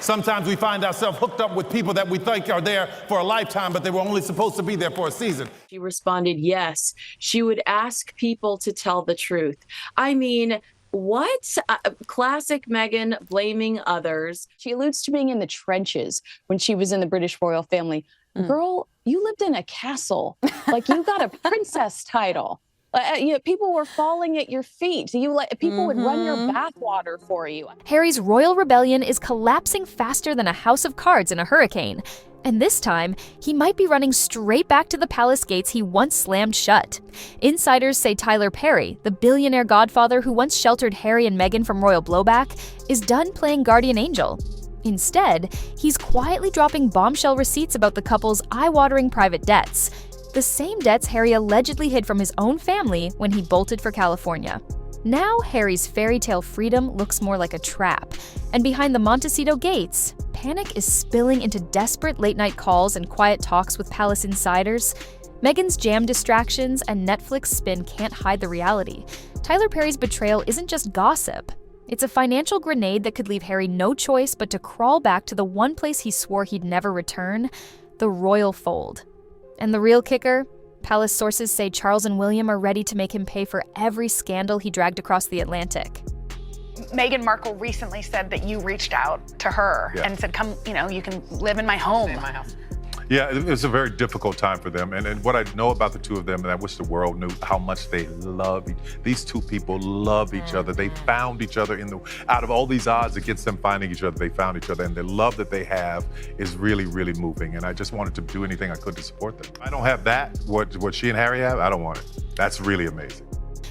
Sometimes we find ourselves hooked up with people that we think are there for a lifetime, but they were only supposed to be there for a season. She responded, yes. She would ask people to tell the truth. I mean, what? Classic Meghan blaming others. She alludes to being in the trenches when she was in the British royal family. Girl, you lived in a castle. Like, you got a princess title. People were falling at your feet. People would run your bathwater for you. Harry's royal rebellion is collapsing faster than a house of cards in a hurricane. And this time, he might be running straight back to the palace gates he once slammed shut. Insiders say Tyler Perry, the billionaire godfather who once sheltered Harry and Meghan from royal blowback, is done playing guardian angel. Instead, he's quietly dropping bombshell receipts about the couple's eye-watering private debts. The same debts Harry allegedly hid from his own family when he bolted for California. Now Harry's fairy tale freedom looks more like a trap, and behind the Montecito gates, panic is spilling into desperate late-night calls and quiet talks with palace insiders. Meghan's jam distractions and Netflix spin can't hide the reality. Tyler Perry's betrayal isn't just gossip. It's a financial grenade that could leave Harry no choice but to crawl back to the one place he swore he'd never return, the royal fold. And the real kicker? Palace sources say Charles and William are ready to make him pay for every scandal he dragged across the Atlantic. Meghan Markle recently said that you reached out to her and said, come, you can live in my home. Stay in my house. Yeah, it was a very difficult time for them. And what I know about the two of them, and I wish the world knew how much they love these two people love each other. They found each other out of all these odds against them finding each other, they found each other. And the love that they have is really, really moving. And I just wanted to do anything I could to support them. I don't have that, what she and Harry have, I don't want it. That's really amazing.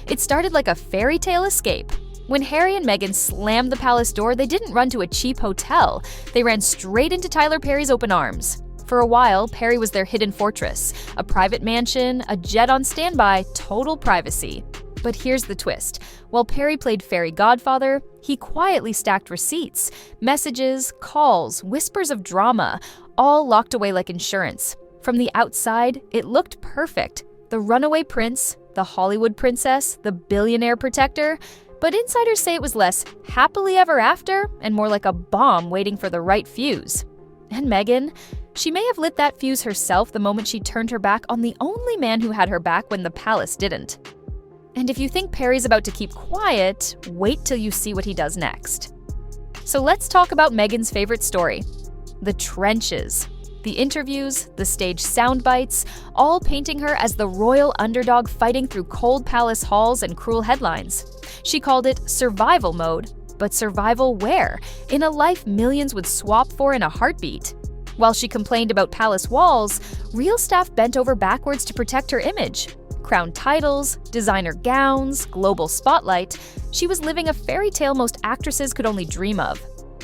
It started like a fairy tale escape. When Harry and Meghan slammed the palace door, they didn't run to a cheap hotel. They ran straight into Tyler Perry's open arms. For a while, Perry was their hidden fortress, a private mansion, a jet on standby, total privacy. But here's the twist. While Perry played fairy godfather, he quietly stacked receipts, messages, calls, whispers of drama, all locked away like insurance. From the outside, it looked perfect. The runaway prince, the Hollywood princess, the billionaire protector. But insiders say it was less happily ever after and more like a bomb waiting for the right fuse. And Meghan? She may have lit that fuse herself the moment she turned her back on the only man who had her back when the palace didn't. And if you think Perry's about to keep quiet, wait till you see what he does next. So let's talk about Meghan's favorite story, the trenches. The interviews, the stage sound bites, all painting her as the royal underdog fighting through cold palace halls and cruel headlines. She called it survival mode, but survival where? In a life millions would swap for in a heartbeat. While she complained about palace walls, real staff bent over backwards to protect her image. Crown titles, designer gowns, global spotlight, she was living a fairy tale most actresses could only dream of.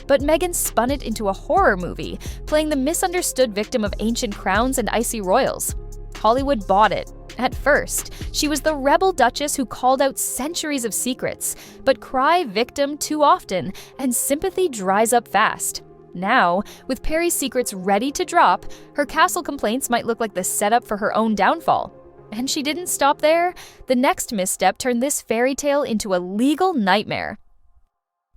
But Meghan spun it into a horror movie, playing the misunderstood victim of ancient crowns and icy royals. Hollywood bought it. At first, she was the rebel duchess who called out centuries of secrets, but cry victim too often, and sympathy dries up fast. Now, with Perry's secrets ready to drop, her castle complaints might look like the setup for her own downfall. And she didn't stop there. The next misstep turned this fairy tale into a legal nightmare.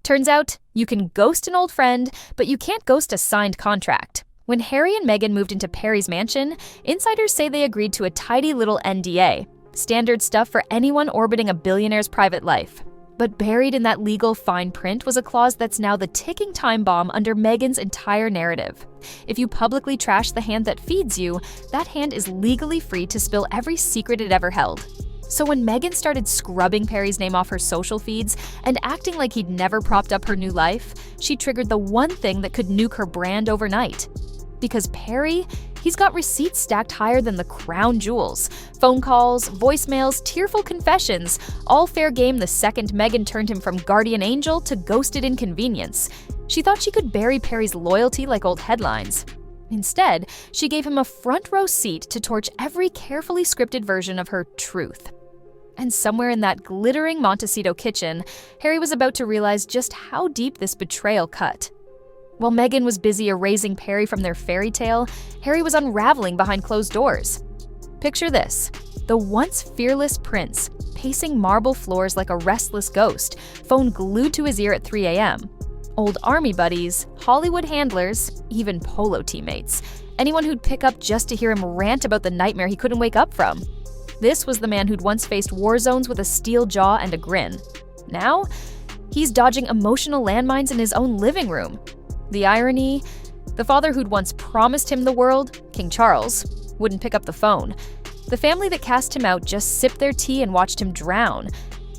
Turns out, you can ghost an old friend, but you can't ghost a signed contract. When Harry and Meghan moved into Perry's mansion, insiders say they agreed to a tidy little NDA, standard stuff for anyone orbiting a billionaire's private life. But buried in that legal fine print was a clause that's now the ticking time bomb under Meghan's entire narrative. If you publicly trash the hand that feeds you, that hand is legally free to spill every secret it ever held. So when Meghan started scrubbing Perry's name off her social feeds and acting like he'd never propped up her new life, she triggered the one thing that could nuke her brand overnight. Because Perry, he's got receipts stacked higher than the crown jewels. Phone calls, voicemails, tearful confessions, all fair game the second Meghan turned him from guardian angel to ghosted inconvenience. She thought she could bury Perry's loyalty like old headlines. Instead, she gave him a front row seat to torch every carefully scripted version of her truth. And somewhere in that glittering Montecito kitchen, Harry was about to realize just how deep this betrayal cut. While Meghan was busy erasing Perry from their fairy tale, Harry was unraveling behind closed doors. Picture this: the once fearless prince, pacing marble floors like a restless ghost, phone glued to his ear at 3 a.m. Old army buddies, Hollywood handlers, even polo teammates. Anyone who'd pick up just to hear him rant about the nightmare he couldn't wake up from. This was the man who'd once faced war zones with a steel jaw and a grin. Now, he's dodging emotional landmines in his own living room. The irony? The father who'd once promised him the world, King Charles, wouldn't pick up the phone. The family that cast him out just sipped their tea and watched him drown.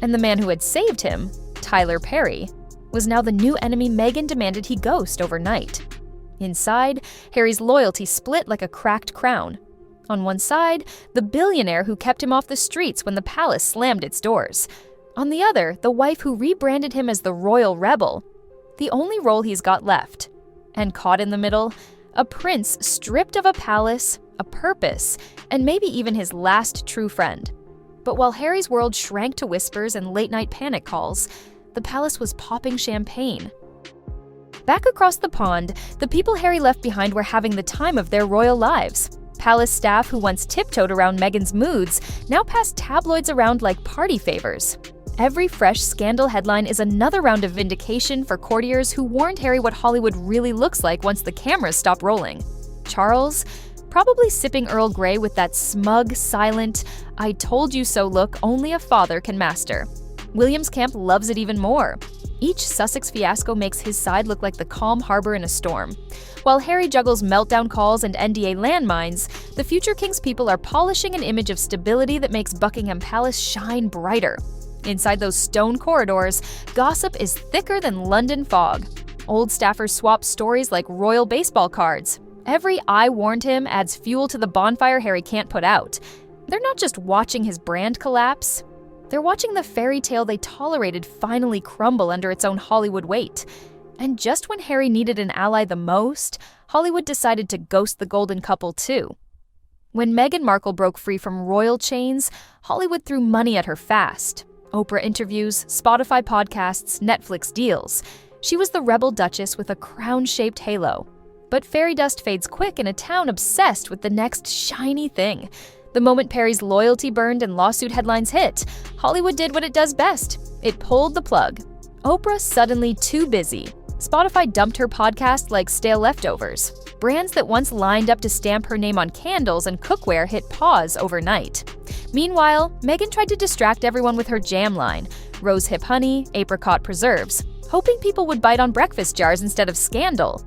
And the man who had saved him, Tyler Perry, was now the new enemy Meghan demanded he ghost overnight. Inside, Harry's loyalty split like a cracked crown. On one side, the billionaire who kept him off the streets when the palace slammed its doors. On the other, the wife who rebranded him as the royal rebel. The only role he's got left. And caught in the middle, a prince stripped of a palace, a purpose, and maybe even his last true friend. But while Harry's world shrank to whispers and late-night panic calls, the palace was popping champagne. Back across the pond, the people Harry left behind were having the time of their royal lives. Palace staff who once tiptoed around Meghan's moods now passed tabloids around like party favors. Every fresh scandal headline is another round of vindication for courtiers who warned Harry what Hollywood really looks like once the cameras stop rolling. Charles, probably sipping Earl Grey with that smug, silent, "I told you so" look only a father can master. William's camp loves it even more. Each Sussex fiasco makes his side look like the calm harbor in a storm. While Harry juggles meltdown calls and NDA landmines, the future king's people are polishing an image of stability that makes Buckingham Palace shine brighter. Inside those stone corridors, gossip is thicker than London fog. Old staffers swap stories like royal baseball cards. Every "I warned him" adds fuel to the bonfire Harry can't put out. They're not just watching his brand collapse. They're watching the fairy tale they tolerated finally crumble under its own Hollywood weight. And just when Harry needed an ally the most, Hollywood decided to ghost the golden couple too. When Meghan Markle broke free from royal chains, Hollywood threw money at her fast. Oprah interviews, Spotify podcasts, Netflix deals. She was the rebel duchess with a crown-shaped halo. But fairy dust fades quick in a town obsessed with the next shiny thing. The moment Perry's loyalty burned and lawsuit headlines hit, Hollywood did what it does best. It pulled the plug. Oprah suddenly too busy. Spotify dumped her podcast like stale leftovers. Brands that once lined up to stamp her name on candles and cookware hit pause overnight. Meanwhile, Meghan tried to distract everyone with her jam line, rose hip honey, apricot preserves, hoping people would bite on breakfast jars instead of scandal.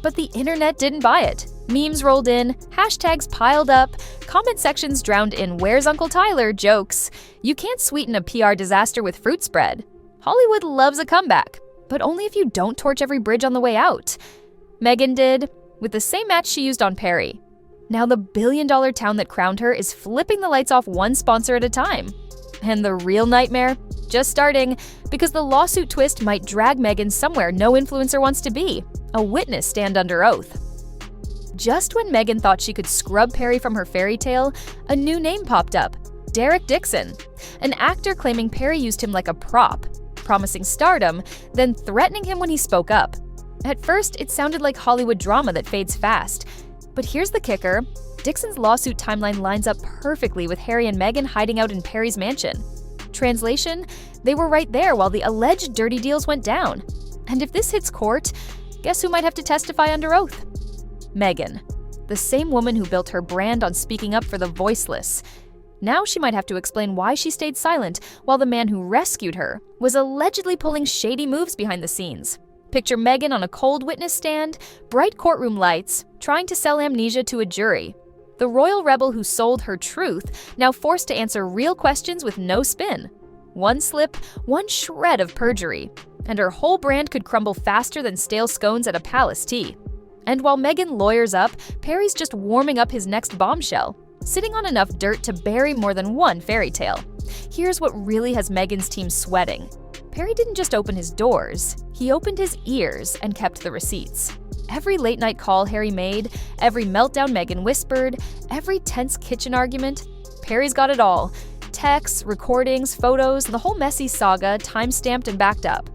But the internet didn't buy it. Memes rolled in, hashtags piled up, comment sections drowned in "Where's Uncle Tyler?" jokes. You can't sweeten a PR disaster with fruit spread. Hollywood loves a comeback, but only if you don't torch every bridge on the way out. Meghan did, with the same match she used on Perry. Now the billion-dollar town that crowned her is flipping the lights off one sponsor at a time. And the real nightmare? Just starting, because the lawsuit twist might drag Meghan somewhere no influencer wants to be, a witness stand under oath. Just when Meghan thought she could scrub Perry from her fairy tale, a new name popped up, Derek Dixon, an actor claiming Perry used him like a prop, promising stardom, then threatening him when he spoke up. At first, it sounded like Hollywood drama that fades fast. But here's the kicker. Dixon's lawsuit timeline lines up perfectly with Harry and Meghan hiding out in Perry's mansion. Translation, they were right there while the alleged dirty deals went down. And if this hits court, guess who might have to testify under oath? Meghan, the same woman who built her brand on speaking up for the voiceless. Now she might have to explain why she stayed silent while the man who rescued her was allegedly pulling shady moves behind the scenes. Picture Meghan on a cold witness stand, bright courtroom lights, trying to sell amnesia to a jury. The royal rebel who sold her truth, now forced to answer real questions with no spin. One slip, one shred of perjury, and her whole brand could crumble faster than stale scones at a palace tea. And while Meghan lawyers up, Perry's just warming up his next bombshell, sitting on enough dirt to bury more than one fairy tale. Here's what really has Meghan's team sweating. Perry didn't just open his doors, he opened his ears and kept the receipts. Every late-night call Harry made, every meltdown Meghan whispered, every tense kitchen argument, Perry's got it all. Texts, recordings, photos, the whole messy saga, time-stamped and backed up.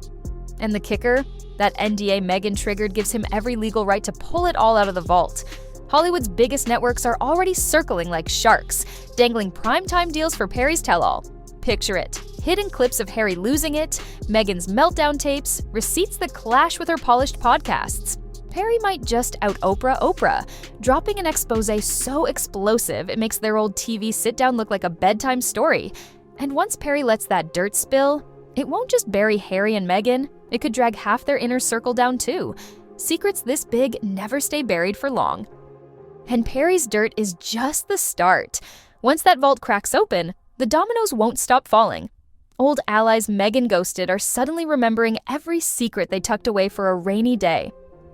And the kicker? That NDA Meghan triggered gives him every legal right to pull it all out of the vault. Hollywood's biggest networks are already circling like sharks, dangling primetime deals for Perry's tell-all. Picture it. hidden clips of Harry losing it, Meghan's meltdown tapes, receipts that clash with her polished podcasts. Perry might just out-Oprah Oprah, dropping an expose so explosive it makes their old TV sit-down look like a bedtime story. And once Perry lets that dirt spill, it won't just bury Harry and Meghan, it could drag half their inner circle down too. Secrets this big never stay buried for long. And Perry's dirt is just the start. Once that vault cracks open, the dominoes won't stop falling. Old allies Meghan ghosted are suddenly remembering every secret they tucked away for a rainy day.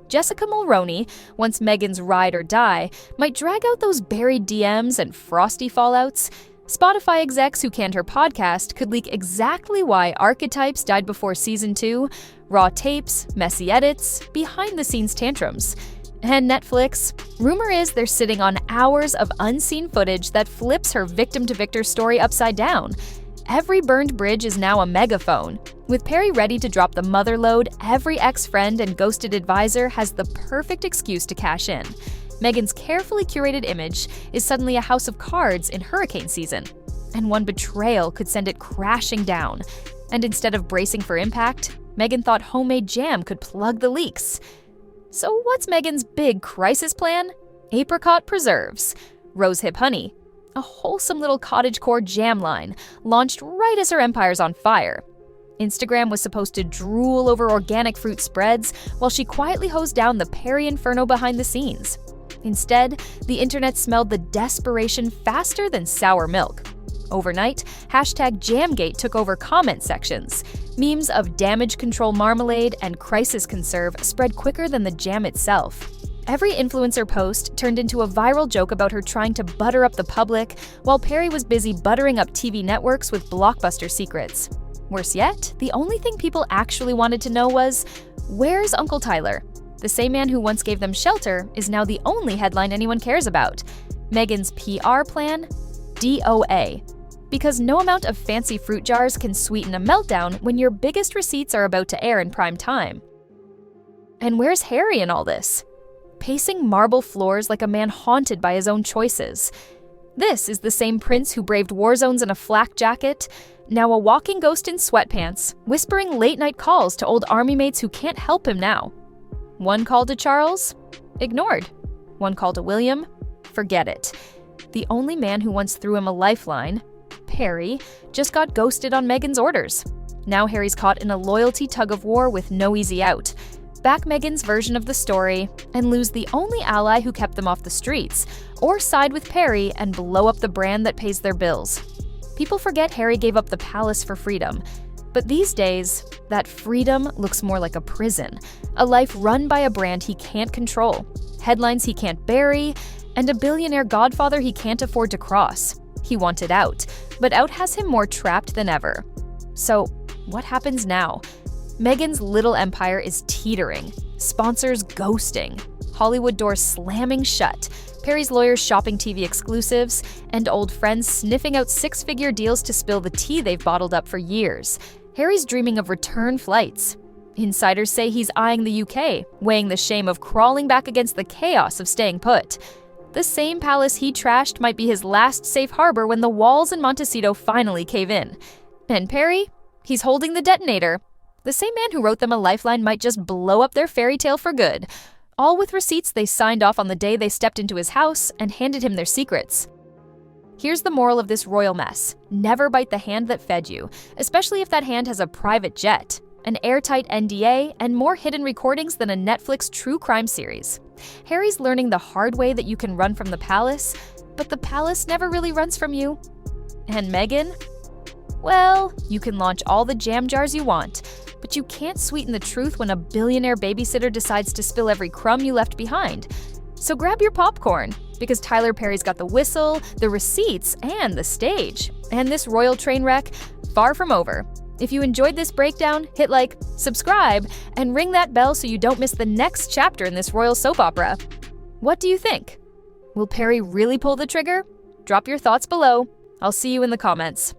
Jessica Mulroney, once Meghan's ride or die, might drag out those buried DMs and frosty fallouts. Spotify execs who canned her podcast could leak exactly why Archetypes died before season 2, raw tapes, messy edits, behind-the-scenes tantrums. And Netflix, rumor is they're sitting on hours of unseen footage that flips her victim-to-victor story upside down. Every burned bridge is now a megaphone. With Perry ready to drop the mother load, every ex-friend and ghosted advisor has the perfect excuse to cash in. Meghan's carefully curated image is suddenly a house of cards in hurricane season. And one betrayal could send it crashing down. And instead of bracing for impact, Meghan thought homemade jam could plug the leaks. So what's Meghan's big crisis plan? Apricot preserves. Rosehip honey. A wholesome little cottagecore jam line, launched right as her empire's on fire. Instagram was supposed to drool over organic fruit spreads, while she quietly hosed down the Perry Inferno behind the scenes. Instead, the internet smelled the desperation faster than sour milk. Overnight, #Jamgate took over comment sections. Memes of damage control marmalade and crisis conserve spread quicker than the jam itself. Every influencer post turned into a viral joke about her trying to butter up the public, while Perry was busy buttering up TV networks with blockbuster secrets. Worse yet, the only thing people actually wanted to know was, where's Uncle Tyler? The same man who once gave them shelter is now the only headline anyone cares about. Meghan's PR plan? DOA. Because no amount of fancy fruit jars can sweeten a meltdown when your biggest receipts are about to air in prime time. And where's Harry in all this? Pacing marble floors like a man haunted by his own choices. This is the same prince who braved war zones in a flak jacket, now a walking ghost in sweatpants, whispering late-night calls to old army mates who can't help him now. One call to Charles? Ignored. One call to William? Forget it. The only man who once threw him a lifeline, Perry, just got ghosted on Meghan's orders. Now Harry's caught in a loyalty tug-of-war with no easy out. Back Meghan's version of the story and lose the only ally who kept them off the streets, or side with Perry and blow up the brand that pays their bills. People forget Harry gave up the palace for freedom, but these days, that freedom looks more like a prison, a life run by a brand he can't control, headlines he can't bury, and a billionaire godfather he can't afford to cross. He wanted out, but out has him more trapped than ever. So, what happens now? Meghan's little empire is teetering, sponsors ghosting, Hollywood doors slamming shut, Perry's lawyers shopping TV exclusives, and old friends sniffing out six-figure deals to spill the tea they've bottled up for years. Harry's dreaming of return flights. Insiders say he's eyeing the UK, weighing the shame of crawling back against the chaos of staying put. The same palace he trashed might be his last safe harbor when the walls in Montecito finally cave in. And Perry? He's holding the detonator. The same man who wrote them a lifeline might just blow up their fairy tale for good, all with receipts they signed off on the day they stepped into his house and handed him their secrets. Here's the moral of this royal mess. Never bite the hand that fed you, especially if that hand has a private jet, an airtight NDA, and more hidden recordings than a Netflix true crime series. Harry's learning the hard way that you can run from the palace, but the palace never really runs from you. And Meghan? Well, you can launch all the jam jars you want, but you can't sweeten the truth when a billionaire babysitter decides to spill every crumb you left behind. So grab your popcorn, because Tyler Perry's got the whistle, the receipts, and the stage. And this royal train wreck, far from over. If you enjoyed this breakdown, hit like, subscribe, and ring that bell so you don't miss the next chapter in this royal soap opera. What do you think? Will Perry really pull the trigger? Drop your thoughts below. I'll see you in the comments.